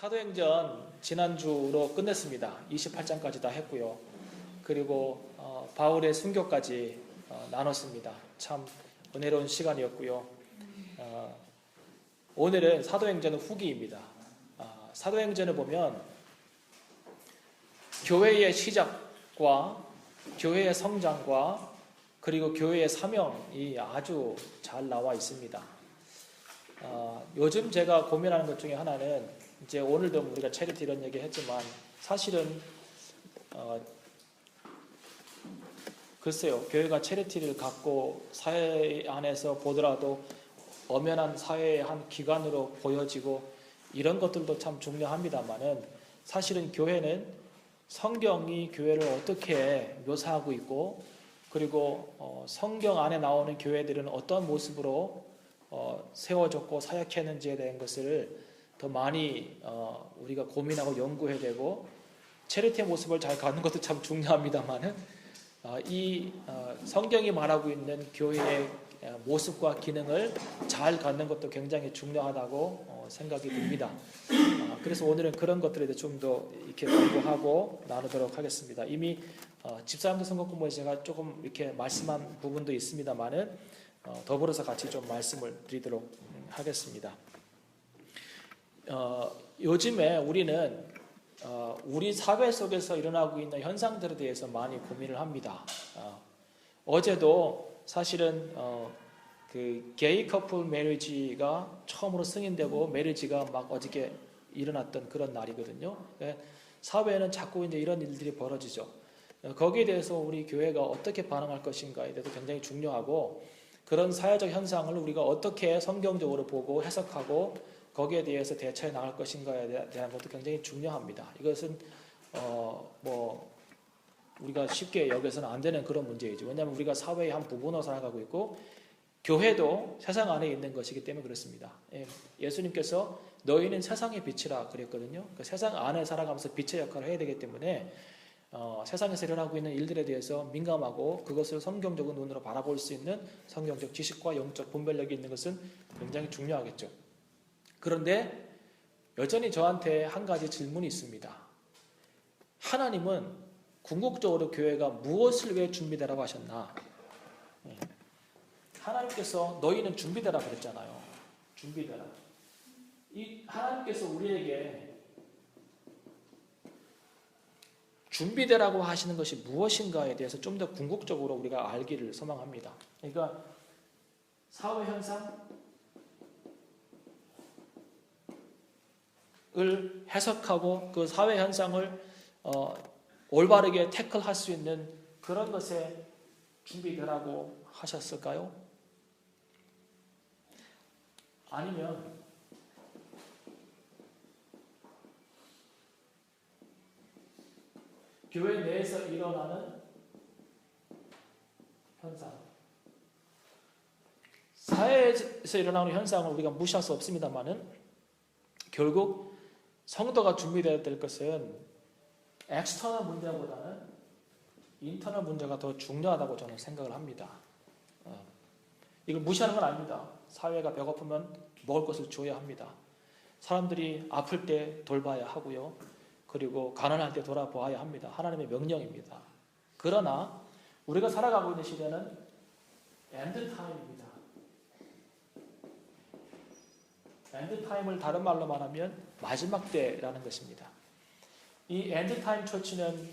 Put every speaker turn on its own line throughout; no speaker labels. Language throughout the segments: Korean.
사도행전 지난주로 끝냈습니다. 28장까지 다 했고요. 그리고 바울의 순교까지 나눴습니다. 참 은혜로운 시간이었고요. 오늘은 사도행전 후기입니다. 사도행전을 보면 교회의 시작과 교회의 성장과 그리고 교회의 사명이 아주 잘 나와 있습니다. 요즘 제가 고민하는 것 중에 하나는 이제 오늘도 우리가 체리티 이런 얘기 했지만 사실은 글쎄요, 교회가 체리티를 갖고 사회 안에서 보더라도 엄연한 사회의 한 기관으로 보여지고 이런 것들도 참 중요합니다만은 사실은 교회는 성경이 교회를 어떻게 묘사하고 있고 그리고 성경 안에 나오는 교회들은 어떤 모습으로 세워졌고 사역했는지에 대한 것을 더 많이 우리가 고민하고 연구해야 되고 체리티의 모습을 잘 갖는 것도 참 중요합니다만은 이 성경이 말하고 있는 교회의 모습과 기능을 잘 갖는 것도 굉장히 중요하다고 생각이 듭니다. 그래서 오늘은 그런 것들에 대해 좀 더 이렇게 공부하고 나누도록 하겠습니다. 이미 집사람들 선거 공부에서 제가 조금 이렇게 말씀한 부분도 있습니다만은 더불어서 같이 좀 말씀을 드리도록 하겠습니다. 요즘에 우리는 우리 사회 속에서 일어나고 있는 현상들에 대해서 많이 고민을 합니다. 어제도 사실은 그 게이 커플 메리지가 처음으로 승인되고 메리지가 막 어저께 일어났던 그런 날이거든요. 사회에는 자꾸 이제 이런 일들이 벌어지죠. 거기에 대해서 우리 교회가 어떻게 반응할 것인가에 대해서 굉장히 중요하고 그런 사회적 현상을 우리가 어떻게 성경적으로 보고 해석하고 거기에 대해서 대처해 나갈 것인가에 대한 것도 굉장히 중요합니다. 이것은 우리가 쉽게 여겨서는 안 되는 그런 문제이죠. 왜냐하면 우리가 사회의 한 부분으로 살아가고 있고 교회도 세상 안에 있는 것이기 때문에 그렇습니다. 예수님께서 너희는 세상의 빛이라 그랬거든요. 그러니까 세상 안에 살아가면서 빛의 역할을 해야 되기 때문에 세상에서 일어나고 있는 일들에 대해서 민감하고 그것을 성경적인 눈으로 바라볼 수 있는 성경적 지식과 영적 분별력이 있는 것은 굉장히 중요하겠죠. 그런데 여전히 저한테 한 가지 질문이 있습니다. 하나님은 궁극적으로 교회가 무엇을 위해 준비되라고 하셨나? 하나님께서 너희는 준비되라 그랬잖아요. 준비되라. 이 하나님께서 우리에게 준비되라고 하시는 것이 무엇인가에 대해서 좀 더 궁극적으로 우리가 알기를 소망합니다. 그러니까 사회 현상을 해석하고 그 사회 현상을 올바르게 태클할 수 있는 그런 것에 준비되라고 하셨을까요? 아니면 교회 내에서 일어나는 현상, 사회에서 일어나는 현상을 우리가 무시할 수 없습니다만은 결국 성도가 준비되어야 될 것은 엑스터널 문제보다는 인터널 문제가 더 중요하다고 저는 생각을 합니다. 이걸 무시하는 건 아닙니다. 사회가 배고프면 먹을 것을 줘야 합니다. 사람들이 아플 때 돌봐야 하고요. 그리고 가난할 때 돌아보아야 합니다. 하나님의 명령입니다. 그러나 우리가 살아가고 있는 시대는 엔드타임입니다. 엔드타임을 다른 말로 말하면 마지막 때라는 것입니다. 이 엔드타임 처치는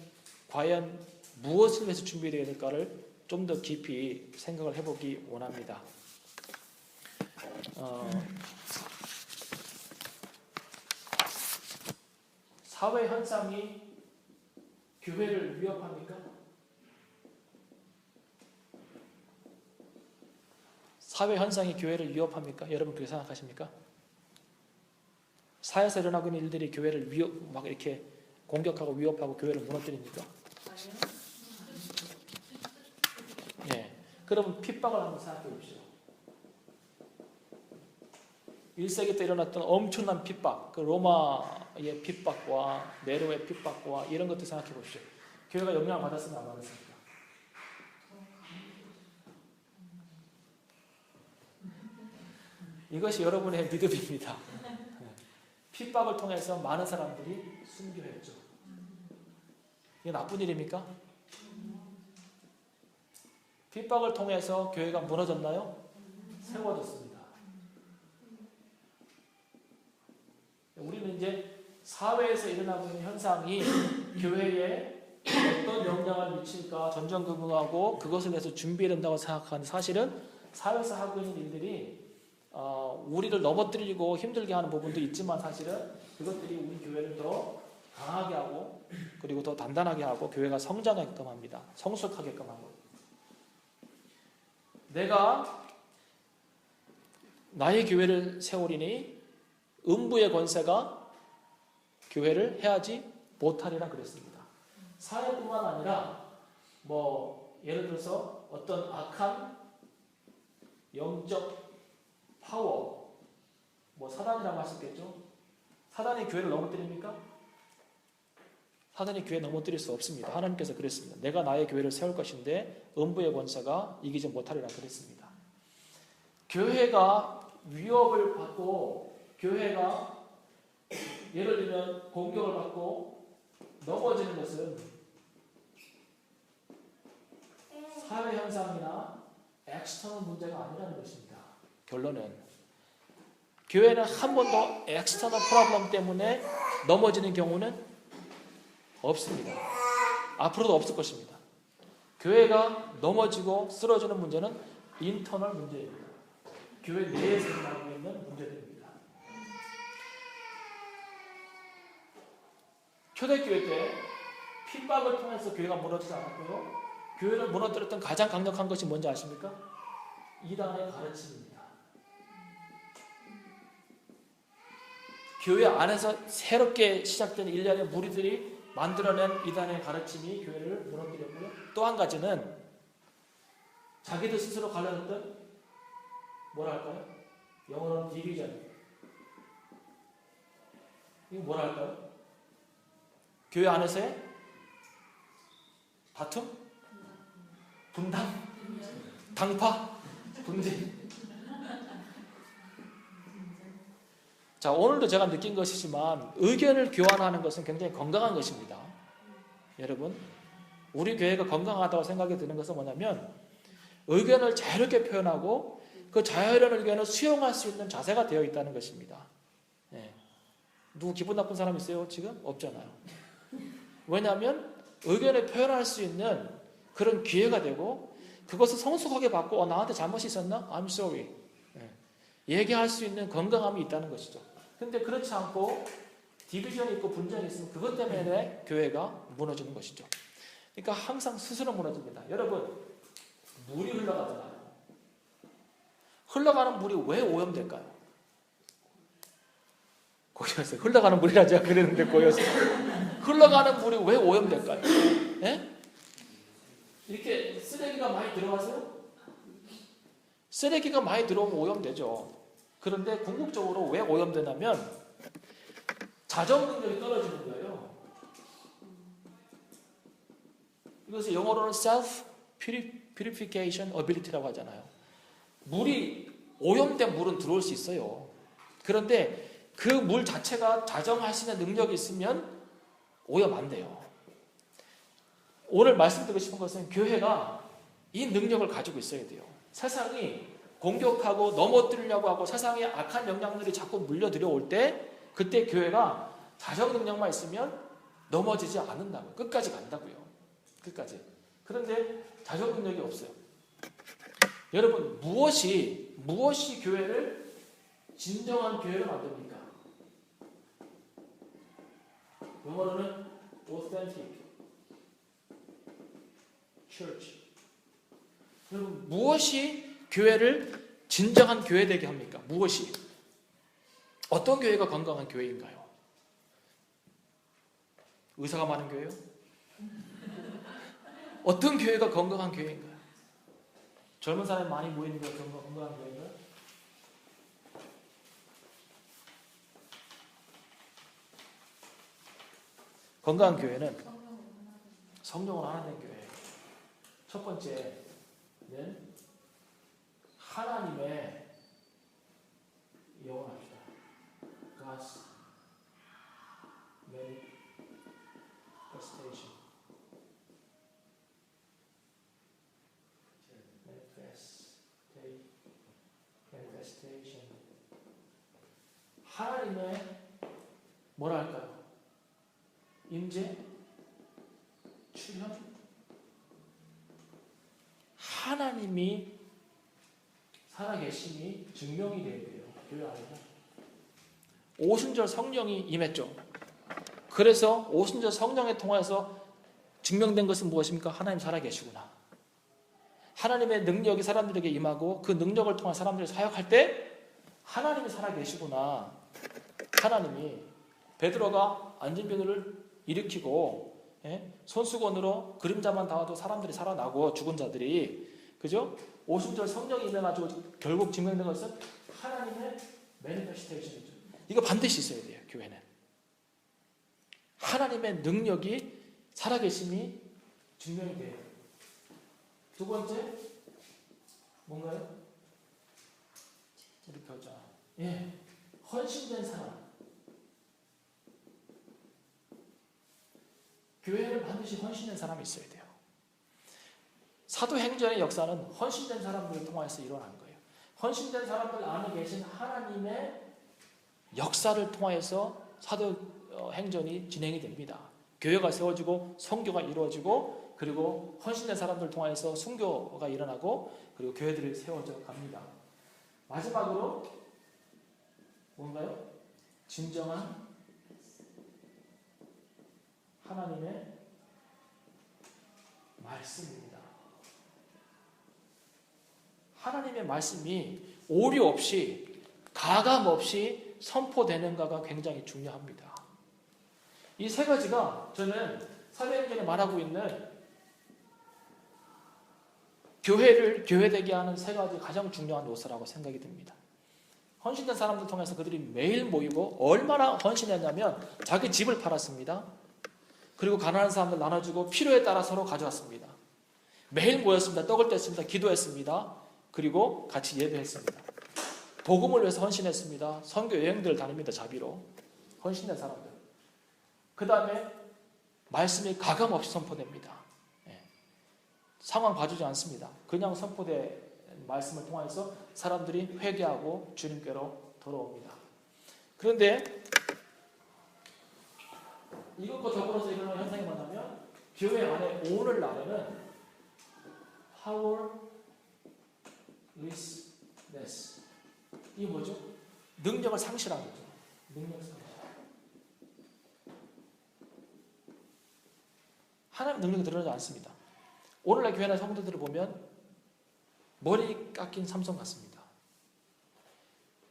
과연 무엇을 위해서 준비되어야 될까를 좀 더 깊이 생각을 해보기 원합니다. 사회 현상이 교회를 위협합니까? 사회 현상이 교회를 위협합니까? 여러분 그렇게 생각하십니까? 사회에서 일어나고 있는 일들이 교회를 막 이렇게 공격하고 위협하고 교회를 무너뜨립니까? 네. 그러면 핍박을 한번 생각해 보십시오. 1세기 때 일어났던 엄청난 핍박, 그 로마의 핍박과 네로의 핍박과 이런 것들 생각해 보십시오. 교회가 영향을 받았으면 안 받았습니까? 이것이 여러분의 믿음입니다. 핍박을 통해서 많은 사람들이 순교했죠. 이게 나쁜 일입니까? 핍박을 통해서 교회가 무너졌나요? 세워졌습니다. 우리는 이제 사회에서 일어나고 있는 현상이 교회에 어떤 영향을 미칠까 전전긍긍하고 그것에 대해서 준비해야 된다고 생각하는, 사실은 사회에서 하고 있는 일들이 우리를 넘어뜨리고 힘들게 하는 부분도 있지만 사실은 그것들이 우리 교회를 더 강하게 하고 그리고 더 단단하게 하고 교회가 성장하게끔 합니다. 성숙하게끔 하고. 내가 나의 교회를 세우리니 음부의 권세가 교회를 해하지 못하리라 그랬습니다. 사회뿐만 아니라 예를 들어서 어떤 악한 영적 파워, 사단이라고 할 수 있겠죠. 사단이 교회를 넘어뜨립니까? 사단이 교회 넘어뜨릴 수 없습니다. 하나님께서 그랬습니다. 내가 나의 교회를 세울 것인데 음부의 권세가 이기지 못하리라 그랬습니다. 교회가 위협을 받고 교회가 예를 들면 공격을 받고 넘어지는 것은 사회 현상이나 엑스터널 문제가 아니라는 것입니다. 결론은 교회는 한 번도 엑스터널 프로블럼 때문에 넘어지는 경우는 없습니다. 앞으로도 없을 것입니다. 교회가 넘어지고 쓰러지는 문제는 인터널 문제입니다. 교회 내에서 일어나고 있는 문제들입니다. 초대교회 때 핍박을 통해서 교회가 무너지지 않았고요. 교회를 무너뜨렸던 가장 강력한 것이 뭔지 아십니까? 이단의 가르침입니다. 교회 안에서 새롭게 시작된 일련의 무리들이 만들어낸 이단의 가르침이 교회를 무너뜨렸고요. 또 한 가지는 자기들 스스로 갈라졌던 뭐랄까요? 영어로는 디비전. 이거 뭐랄까요? 교회 안에서의 다툼? 분당? 당파? 분쟁? 자, 오늘도 제가 느낀 것이지만 의견을 교환하는 것은 굉장히 건강한 것입니다. 여러분, 우리 교회가 건강하다고 생각이 드는 것은 뭐냐면 의견을 자유롭게 표현하고 그 자유로운 의견을 수용할 수 있는 자세가 되어 있다는 것입니다. 네. 누구 기분 나쁜 사람 있어요? 지금? 없잖아요. 왜냐하면 의견을 표현할 수 있는 그런 기회가 되고 그것을 성숙하게 받고 나한테 잘못이 있었나? I'm sorry. 네. 얘기할 수 있는 건강함이 있다는 것이죠. 근데 그렇지 않고 디비전이 있고 분쟁이 있으면 그것 때문에 교회가 무너지는 것이죠. 그러니까 항상 스스로 무너집니다. 여러분, 물이 흘러가잖아요. 흘러가는 물이 왜 오염될까요? 고였어요. 흘러가는 물이라 제가 그랬는데 고였어요. 흘러가는 물이 왜 오염될까요? 예? 이렇게 쓰레기가 많이 들어가서요? 쓰레기가 많이 들어오면 오염되죠. 그런데 궁극적으로 왜 오염되냐면 자정 능력이 떨어지는 거예요. 이것을 영어로는 self purification ability라고 하잖아요. 물이 오염된 물은 들어올 수 있어요. 그런데 그 물 자체가 자정할 수 있는 능력이 있으면 오염 안 돼요. 오늘 말씀드리고 싶은 것은 교회가 이 능력을 가지고 있어야 돼요. 세상이 공격하고 넘어뜨리려고 하고 세상에 악한 영향들이 자꾸 물려 들어올 때 그때 교회가 자정 능력만 있으면 넘어지지 않는다고요. 끝까지 간다고요. 끝까지. 그런데 자정 능력이 없어요. 여러분, 무엇이 교회를 진정한 교회를 만듭니까? 영어로는 authentic church. 여러분, 무엇이 교회를 진정한 교회 되게 합니까? 무엇이? 어떤 교회가 건강한 교회인가요? 의사가 많은 교회요? 어떤 교회가 건강한 교회인가요? 젊은 사람이 많이 모이는 게 건강한 교회인가요? 건강한 교회는 성령으로 하나 된 교회. 첫 번째는 하나님의 영원합시다. God's manifestation. manifestation. 하나님의 뭐랄까요? 임재, 출현. 하나님이 살아계심이 증명이 되는데요. 교회 안에서 오순절 성령이 임했죠. 그래서 오순절 성령에 통해서 증명된 것은 무엇입니까? 하나님 살아계시구나. 하나님의 능력이 사람들에게 임하고 그 능력을 통해 사람들이 사역할 때 하나님이 살아계시구나. 하나님이 베드로가 안진병을 일으키고 손수건으로 그림자만 닿아도 사람들이 살아나고 죽은 자들이 그죠? 오순절 성령이 임해가지고 결국 증명된 것은 하나님의 매니페스테이션이죠. 이거 반드시 있어야 돼요. 교회는 하나님의 능력이 살아계심이 증명이 돼요. 두 번째 뭔가요? 이렇게 하자. 헌신된 사람. 교회는 반드시 헌신된 사람이 있어야 돼요. 사도행전의 역사는 헌신된 사람들을 통해서 일어난 거예요. 헌신된 사람들 안에 계신 하나님의 역사를 통해서 사도행전이 진행이 됩니다. 교회가 세워지고 선교가 이루어지고 그리고 헌신된 사람들을 통해서 순교가 일어나고 그리고 교회들이 세워져 갑니다. 마지막으로 뭔가요? 진정한 하나님의 말씀입니다. 하나님의 말씀이 오류 없이 가감 없이 선포되는가가 굉장히 중요합니다. 이 세 가지가 저는 사도행전에 말하고 있는 교회를 교회되게 하는 세 가지 가장 중요한 요소라고 생각이 듭니다. 헌신된 사람들 통해서 그들이 매일 모이고 얼마나 헌신했냐면 자기 집을 팔았습니다. 그리고 가난한 사람들 나눠주고 필요에 따라 서로 가져왔습니다. 매일 모였습니다. 떡을 뗐습니다. 기도했습니다. 그리고 같이 예배했습니다. 복음을 위해서 헌신했습니다. 선교 여행들을 다닙니다. 자비로. 헌신된 사람들. 그 다음에 말씀이 가감없이 선포됩니다. 상황 봐주지 않습니다. 그냥 선포된 말씀을 통해서 사람들이 회개하고 주님께로 돌아옵니다. 그런데 이것과 더불어서 일어나는 현상이 뭐냐면 교회 안에 오늘날에는 powerlessness 이게 뭐죠? 능력을 상실한 거죠. 능력 상실. 하나님 능력이 드러나지 않습니다. 오늘날 교회나 성도들을 보면 머리 깎인 삼성 같습니다.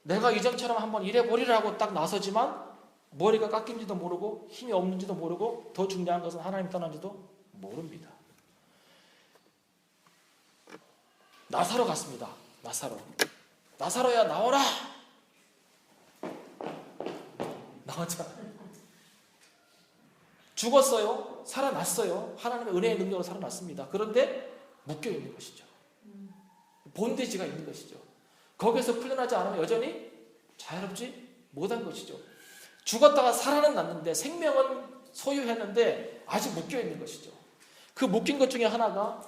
내가 이전처럼 한번 이래버리라고 딱 나서지만 머리가 깎인지도 모르고 힘이 없는지도 모르고 더 중요한 것은 하나님 떠난지도 모릅니다. 나사로 같습니다. 나사로야 나오라. 나왔잖아요. 죽었어요. 살아났어요. 하나님의 은혜의 능력으로 살아났습니다. 그런데 묶여있는 것이죠. 본데지가 있는 것이죠. 거기서 풀려나지 않으면 여전히 자유롭지 못한 것이죠. 죽었다가 살아는 났는데 생명은 소유했는데 아직 묶여있는 것이죠. 그 묶인 것 중에 하나가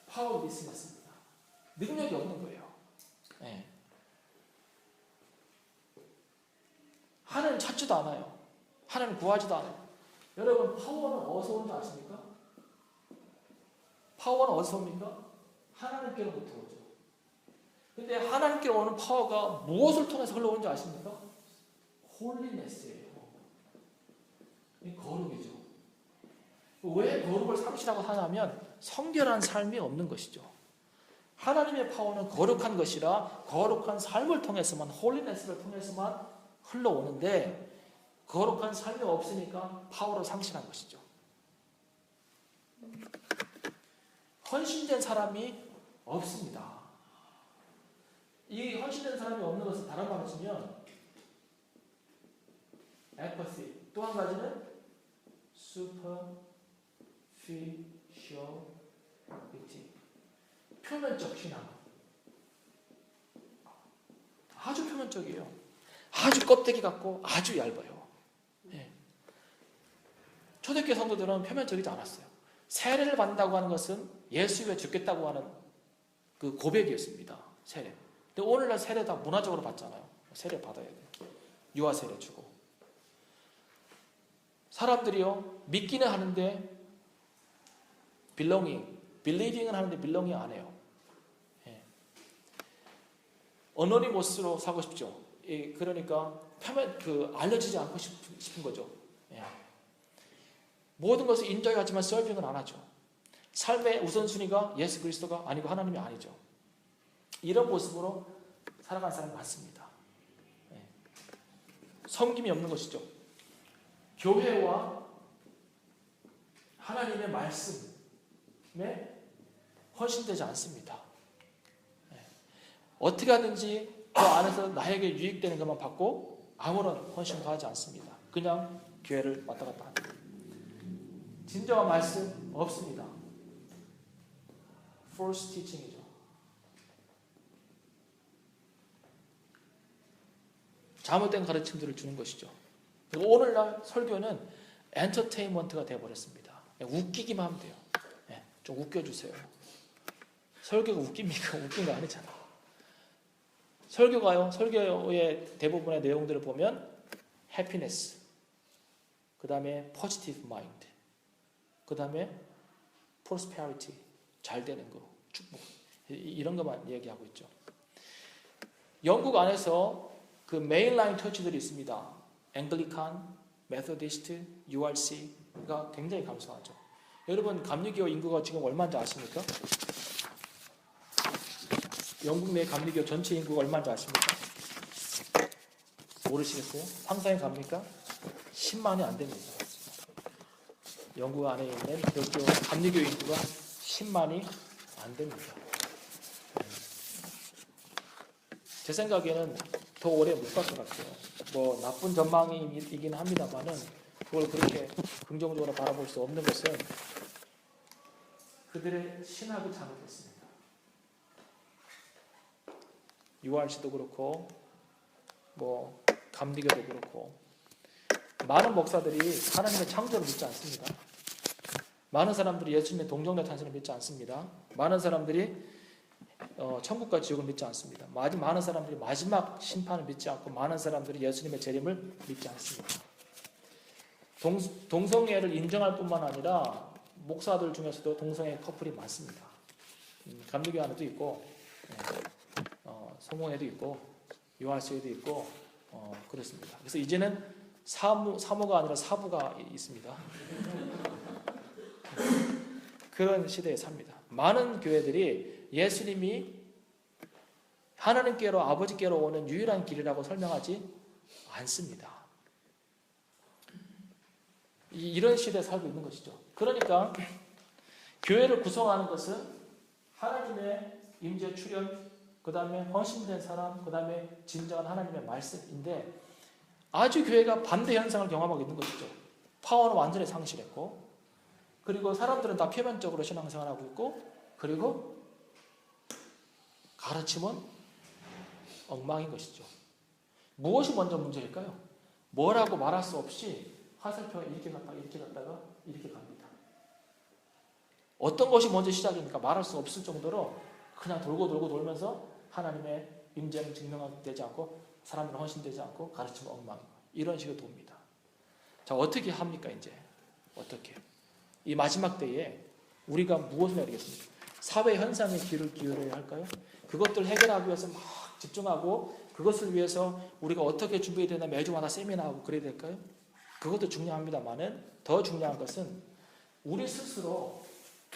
파워리스였습니다. 능력이 없는 거예요. 네. 하나님 찾지도 않아요. 하나님 구하지도 않아요. 여러분 파워는 어디서 오는지 아십니까? 파워는 어디서 옵니까? 하나님께로부터 오죠. 근데 하나님께로 오는 파워가 무엇을 통해서 흘러오는지 아십니까? 홀리네스예요. 이 거룩이죠. 왜 거룩을 상실하고 하냐면 성결한 삶이 없는 것이죠. 하나님의 파워는 거룩한 것이라 거룩한 삶을 통해서만 홀리네스를 통해서만 흘러오는데 거룩한 삶이 없으니까 파워를 상실한 것이죠. 헌신된 사람이 없습니다. 이 헌신된 사람이 없는 것은 다른 말로 치면 apathy. 또 한 가지는 superficiality. 표면적 신앙. 아주 표면적이에요. 아주 껍데기 같고 아주 얇아요. 네. 초대교회 성도들은 표면적이지 않았어요. 세례를 받는다고 하는 것은 예수 위에 죽겠다고 하는 그 고백이었습니다. 세례. 근데 오늘날 세례 다 문화적으로 받잖아요. 세례 받아야 돼요. 유아 세례 주고. 사람들이요, 믿기는 하는데 believing은 하는데 belonging 안 해요. 예. 어노니머스로 사고 싶죠. 예, 그러니까 알려지지 않고 싶은 거죠. 예. 모든 것을 인정하지만 서빙은 안 하죠. 삶의 우선순위가 예수 그리스도가 아니고 하나님이 아니죠. 이런 모습으로 살아가는 사람이 많습니다. 예. 섬김이 없는 것이죠. 교회와 하나님의 말씀에 헌신되지 않습니다. 예. 어떻게 하든지 그 안에서 나에게 유익되는 것만 받고 아무런 헌신도 하지 않습니다. 그냥 교회를 왔다 갔다 합니다. 진정한 말씀 없습니다. false teaching이죠. 잘못된 가르침들을 주는 것이죠. 그리고 오늘날 설교는 엔터테인먼트가 되어버렸습니다. 웃기기만 하면 돼요. 네, 좀 웃겨주세요. 설교가 웃깁니까? 웃긴 거 아니잖아요. 설교가요, 설교의 대부분의 내용들을 보면 happiness, 그 다음에 positive mind, 그 다음에 prosperity, 잘 되는 거, 축복, 이런 것만 얘기하고 있죠. 영국 안에서 그 메인라인 처치들이 있습니다. 앵글리칸, 메소디스트, URC가 굉장히 감소하죠. 여러분 감리교 인구가 지금 얼마인지 아십니까? 영국 내 감리교 전체 인구가 얼마인지 아십니까? 모르시겠어요? 상상이 갑니까? 10만이 안 됩니다. 영국 안에 있는 감리교 인구가 10만이 안 됩니다. 제 생각에는 더 오래 못 갈 것 같아요. 뭐 나쁜 전망이긴 합니다만은 그걸 그렇게 긍정적으로 바라볼 수 없는 것은 그들의 신학이 잘못됐습니다. URC도 그렇고 뭐 감리교도 그렇고 많은 목사들이 하나님의 창조를 믿지 않습니다. 많은 사람들이 예수님의 동정녀 탄생을 믿지 않습니다. 많은 사람들이 천국과 지옥을 믿지 않습니다. 많은 사람들이 마지막 심판을 믿지 않고 많은 사람들이 예수님의 재림을 믿지 않습니다. 동성애를 인정할 뿐만 아니라 목사들 중에서도 동성애 커플이 많습니다. 감리교 안에도 있고 성공회도 있고 유아시에도 있고 그렇습니다. 그래서 이제는 사모가 아니라 사부가 있습니다. 그런 시대에 삽니다. 많은 교회들이 예수님이 하나님께로 아버지께로 오는 유일한 길이라고 설명하지 않습니다. 이런 시대에 살고 있는 것이죠. 그러니까 교회를 구성하는 것은 하나님의 임재 출현, 그 다음에 헌신된 사람, 그 다음에 진정한 하나님의 말씀인데 아주 교회가 반대 현상을 경험하고 있는 것이죠. 파워는 완전히 상실했고 그리고 사람들은 다 표면적으로 신앙생활하고 있고 그리고 가르침은 엉망인 것이죠. 무엇이 먼저 문제일까요? 뭐라고 말할 수 없이 화살표가 이렇게 갔다가 이렇게 갑니다. 어떤 것이 먼저 시작입니까? 말할 수 없을 정도로 그냥 돌면서 하나님의 임재는 증명되지 않고 사람들은 헌신되지 않고 가르침은 엉망이고 이런 식으로 돕니다. 자, 어떻게 합니까? 이제 어떻게? 이 마지막 때에 우리가 무엇을 해야 되겠습니까? 사회 현상에 귀를 기울여야 할까요? 그것들 해결하기 위해서 막 집중하고 그것을 위해서 우리가 어떻게 준비해야 되나 매주마다 세미나하고 그래야 될까요? 그것도 중요합니다만은 더 중요한 것은 우리 스스로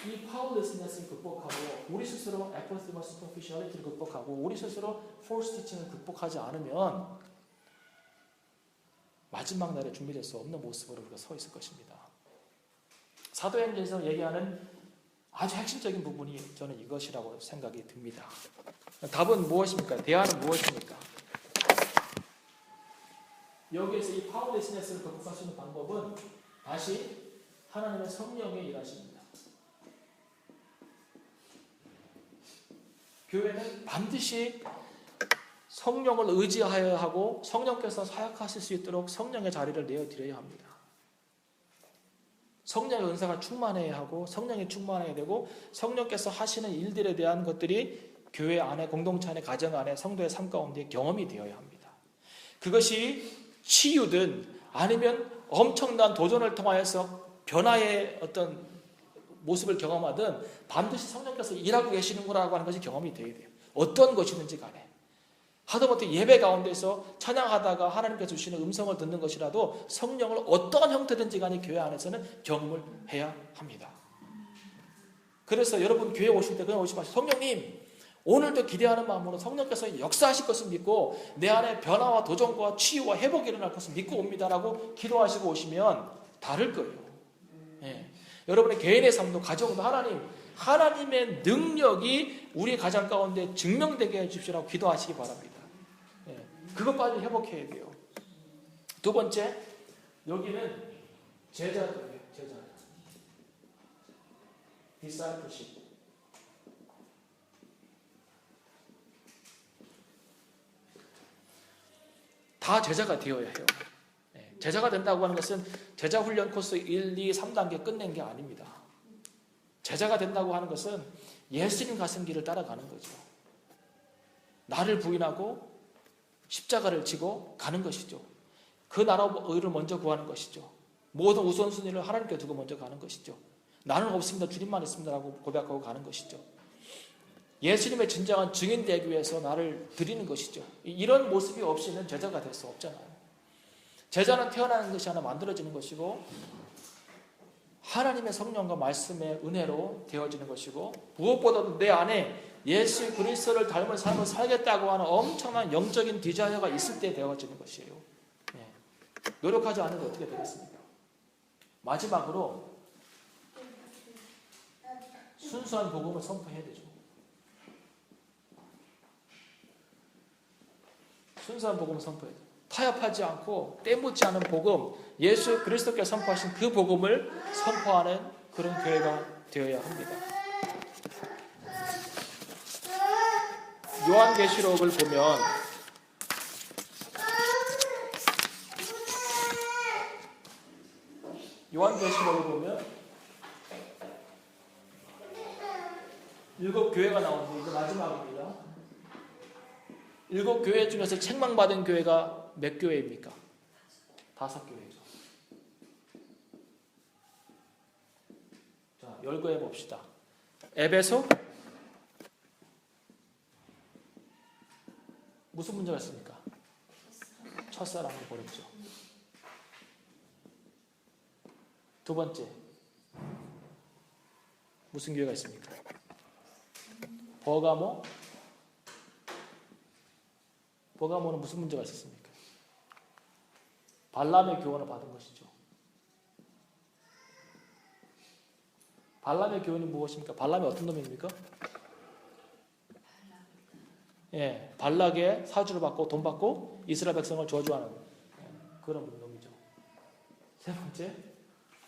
이 파워레스네스를 극복하고 우리 스스로 애퍼스티머 슈퍼피셜리티를 극복하고 우리 스스로 폴스 티칭을 극복하지 않으면 마지막 날에 준비될 수 없는 모습으로 우리가 서 있을 것입니다. 사도행전에서 얘기하는 아주 핵심적인 부분이 저는 이것이라고 생각이 듭니다. 답은 무엇입니까? 대안은 무엇입니까? 여기에서 이 파워레스네스를 극복할 수 있는 방법은 다시 하나님의 성령의 일하십니다. 교회는 반드시 성령을 의지하여야 하고 성령께서 사역하실 수 있도록 성령의 자리를 내어드려야 합니다. 성령의 은사가 충만해야 하고 성령이 충만해야 되고 성령께서 하시는 일들에 대한 것들이 교회 안에 공동체 안에 가정 안에 성도의 삶 가운데 경험이 되어야 합니다. 그것이 치유든 아니면 엄청난 도전을 통하여서 변화의 어떤 모습을 경험하든 반드시 성령께서 일하고 계시는구나라고 하는 것이 경험이 되어야 돼요. 어떤 것이든지 간에. 하다못해 예배 가운데서 찬양하다가 하나님께서 주시는 음성을 듣는 것이라도 성령을 어떤 형태든지 간에 교회 안에서는 경험을 해야 합니다. 그래서 여러분 교회 오실 때 그냥 오시지 마시고 성령님 오늘도 기대하는 마음으로 성령께서 역사하실 것을 믿고 내 안에 변화와 도전과 치유와 회복이 일어날 것을 믿고 옵니다라고 기도하시고 오시면 다를 거예요. 예. 여러분의 개인의 삶도 가정도 하나님의 능력이 우리 가정 가운데 증명되게 해주시라고 기도하시기 바랍니다. 예. 그것 빨리 회복해야 돼요. 두 번째, 여기는 제자들이에요. 제자. discipleship. 다 제자가 되어야 해요. 제자가 된다고 하는 것은 제자 훈련 코스 1, 2, 3단계 끝낸 게 아닙니다. 제자가 된다고 하는 것은 예수님 가신 길을 따라가는 거죠. 나를 부인하고 십자가를 지고 가는 것이죠. 그 나라와 의를 먼저 구하는 것이죠. 모든 우선순위를 하나님께 두고 먼저 가는 것이죠. 나는 없습니다. 주님만 있습니다라고 고백하고 가는 것이죠. 예수님의 진정한 증인 되기 위해서 나를 드리는 것이죠. 이런 모습이 없이는 제자가 될 수 없잖아요. 제자는 태어나는 것이 아니라 만들어지는 것이고 하나님의 성령과 말씀의 은혜로 되어지는 것이고 무엇보다도 내 안에 예수 그리스도를 닮은 삶을 살겠다고 하는 엄청난 영적인 디자이어가 있을 때 되어지는 것이에요. 노력하지 않으면 어떻게 되겠습니까? 마지막으로 순수한 복음을 선포해야 되죠. 순수한 복음을 선포해야 돼요. 타협하지 않고 때묻지 않은 복음, 예수 그리스도께서 선포하신 그 복음을 선포하는 그런 교회가 되어야 합니다. 요한계시록을 보면 일곱 교회가 나오는데 이제 마지막입니다. 일곱 교회 중에서 책망받은 교회가 몇 교회입니까? 5교회죠. 자, 열거해 봅시다. 에베소? 무슨 문제가 있습니까? 첫사랑을 버렸죠. 두 번째, 무슨 교회가 있습니까? 버가모? 버가모는 무슨 문제가 있었습니까? 발람의 교훈을 받은 것이죠. 발람의 교훈이 무엇입니까? 발람이 어떤 놈입니까? 예, 발락의 사주를 받고 돈 받고 이스라엘 백성을 저주하는 그런 놈이죠. 세 번째,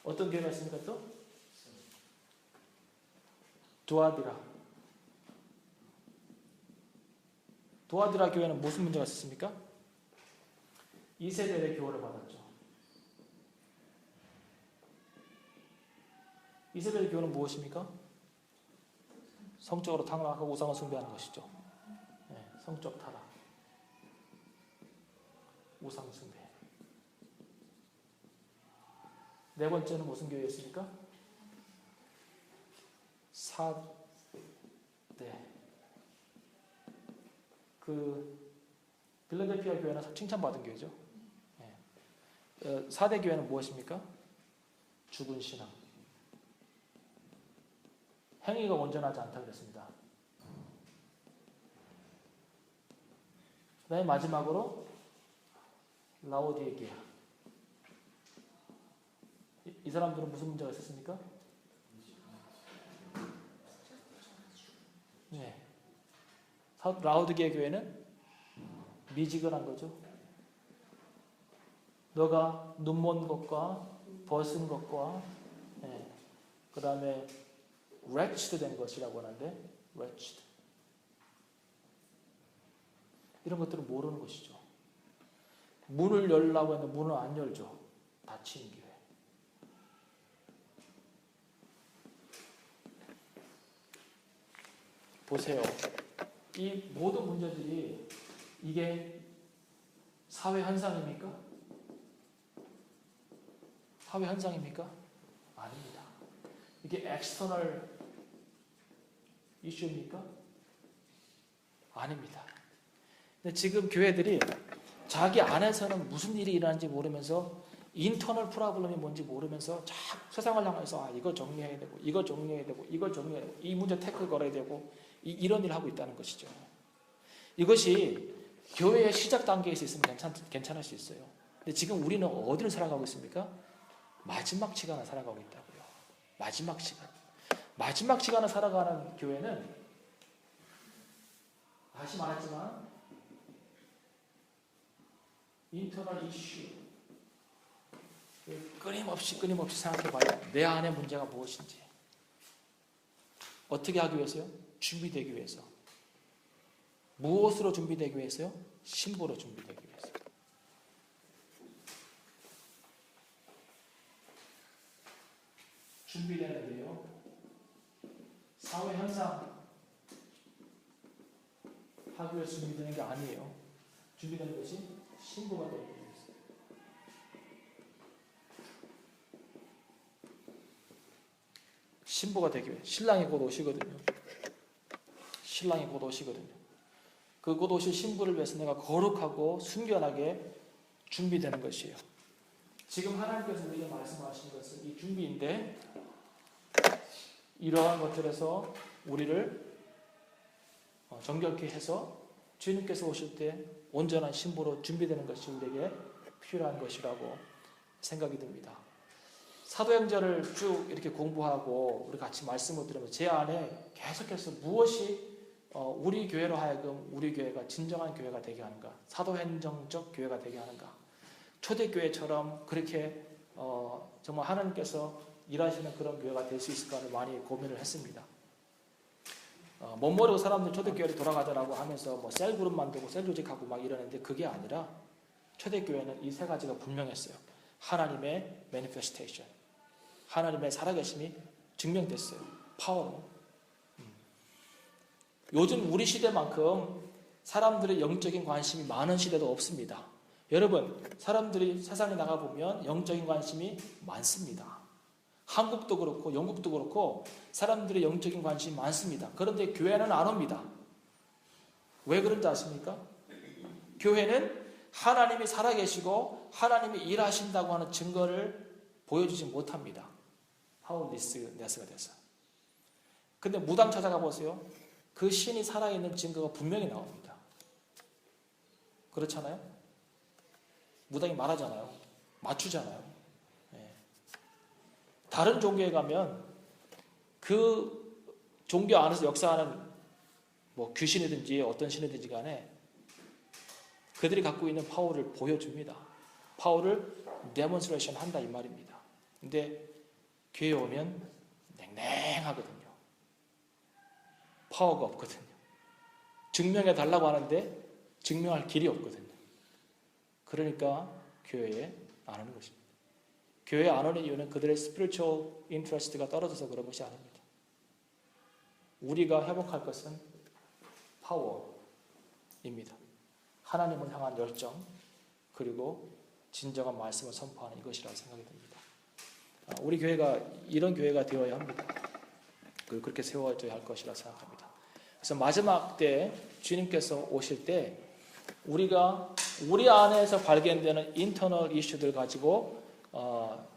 어떤 교회가 있습니까 또? 두아디라 교회는 무슨 문제가 있었습니까? 이세벨의 교훈을 받았죠. 이세벨의 교훈은 무엇입니까? 성적으로 탕락하고 우상을 숭배하는 것이죠. 네, 성적 타락, 우상 숭배. 네 번째는 무슨 교회였습니까? 사대. 빌라델피아 교회는 칭찬받은 교회죠. 사대 교회는 무엇입니까? 죽은 신앙. 행위가 온전하지 않다고 그랬습니다. 그 다음에 마지막으로 라오디게아. 이 사람들은 무슨 문제가 있었습니까? 네. 라오디게아 교회는 미지근한 거죠. 너가 눈먼 것과 벗은 것과 그 다음에 wretched 된 것이라고 하는데 wretched 이런 것들은 모르는 것이죠. 문을 열라고 했는데 문을 안 열죠. 닫힌 교회. 보세요. 이 모든 문제들이 이게 사회 현상입니까? 사회 현상입니까? 아닙니다. 이게 엑스터널 이슈입니까? 아닙니다. 근데 지금 교회들이 자기 안에서는 무슨 일이 일어나는지 모르면서 인터널 프로블럼이 뭔지 모르면서 자꾸 세상을 향해서 이거 정리해야 되고 이거 정리해야 되고 이거 정리해야 되고 이 문제 태클 걸어야 되고 이런 일을 하고 있다는 것이죠. 이것이 교회의 시작 단계에 있으면 괜찮을 수 있어요. 근데 지금 우리는 어디를 살아가고 있습니까? 마지막 시간을 살아가고 있다고요. 마지막 시간. 마지막 시간을 살아가는 교회는 다시 말했지만 인터널 이슈 끊임없이 생각해봐야 내 안의 문제가 무엇인지 어떻게 하기 위해서요? 준비되기 위해서. 무엇으로 준비되기 위해서요? 신부로 준비되기 위해서. 준비되는데요. 사회 현상 하기 위해서 준비되는 게 아니에요. 준비되는 것이 신부가 되기 위해서. 신부가 되기 위해 신랑이 곧 오시거든요. 신랑이 곧 오시거든요. 그 곧 오실 신부를 위해서 내가 거룩하고 순결하게 준비되는 것이에요. 지금 하나님께서 우리에게 말씀하시는 것은 이 준비인데 이러한 것들에서 우리를 정결케 해서 주님께서 오실 때 온전한 신부로 준비되는 것이 우리에게 필요한 것이라고 생각이 듭니다. 사도행전을 쭉 이렇게 공부하고 우리 같이 말씀을 들으면서 제 안에 계속해서 무엇이 우리 교회로 하여금 우리 교회가 진정한 교회가 되게 하는가, 사도행정적 교회가 되게 하는가, 초대교회처럼 그렇게 정말 하나님께서 일하시는 그런 교회가 될 수 있을까를 많이 고민을 했습니다. 못 모르고 사람들 초대교회로 돌아가더라고 하면서 뭐 셀그룹 만들고 셀 조직하고 막 이러는데 그게 아니라 초대교회는 이 세 가지가 분명했어요. 하나님의 매니페스테이션, 하나님의 살아계심이 증명됐어요. 파워로. 요즘 우리 시대만큼 사람들의 영적인 관심이 많은 시대도 없습니다. 여러분, 사람들이 세상에 나가보면 영적인 관심이 많습니다. 한국도 그렇고 영국도 그렇고 사람들의 영적인 관심이 많습니다. 그런데 교회는 안 옵니다. 왜 그런지 아십니까? 교회는 하나님이 살아계시고 하나님이 일하신다고 하는 증거를 보여주지 못합니다. 파워리스네스가 돼서. 근데 무당 찾아가 보세요. 그 신이 살아있는 증거가 분명히 나옵니다. 그렇잖아요? 무당이 말하잖아요. 맞추잖아요. 네. 다른 종교에 가면 그 종교 안에서 역사하는 뭐 귀신이든지 어떤 신이든지 간에 그들이 갖고 있는 파워를 보여줍니다. 파워를 데몬스트레이션 한다 이 말입니다. 근데 교회에 오면 냉랭하거든요. 파워가 없거든요. 증명해 달라고 하는데 증명할 길이 없거든요. 그러니까 교회에 안 오는 것입니다. 교회에 안 오는 이유는 그들의 spiritual interest가 떨어져서 그런 것이 아닙니다. 우리가 회복할 것은 파워입니다. 하나님을 향한 열정 그리고 진정한 말씀을 선포하는 이것이라고 생각이 듭니다. 우리 교회가 이런 교회가 되어야 합니다. 그리고 그렇게 세워져야 할 것이라고 생각합니다. 그래서 마지막 때 주님께서 오실 때 우리가 우리 안에서 발견되는 인터널 이슈들 가지고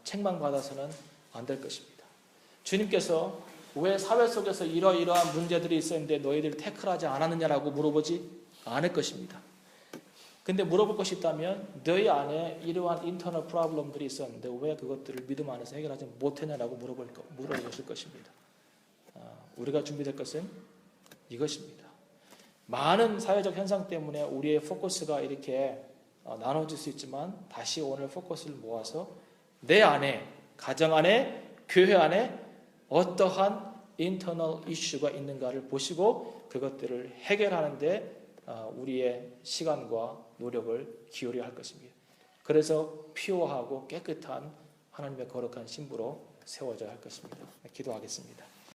책망받아서는 안 될 것입니다. 주님께서 왜 사회 속에서 이러이러한 문제들이 있었는데 너희들 태클하지 않았느냐라고 물어보지 않을 것입니다. 근데 물어볼 것이 있다면 너희 안에 이러한 인터널 프로블럼들이 있었는데 왜 그것들을 믿음 안에서 해결하지 못했냐라고 물어보실 것입니다. 우리가 준비될 것은 이것입니다. 많은 사회적 현상 때문에 우리의 포커스가 이렇게 나눠질 수 있지만 다시 오늘 포커스를 모아서 내 안에, 가정 안에, 교회 안에 어떠한 인터널 이슈가 있는가를 보시고 그것들을 해결하는 데 우리의 시간과 노력을 기울여야 할 것입니다. 그래서 피오하고 깨끗한 하나님의 거룩한 신부로 세워져야 할 것입니다. 기도하겠습니다.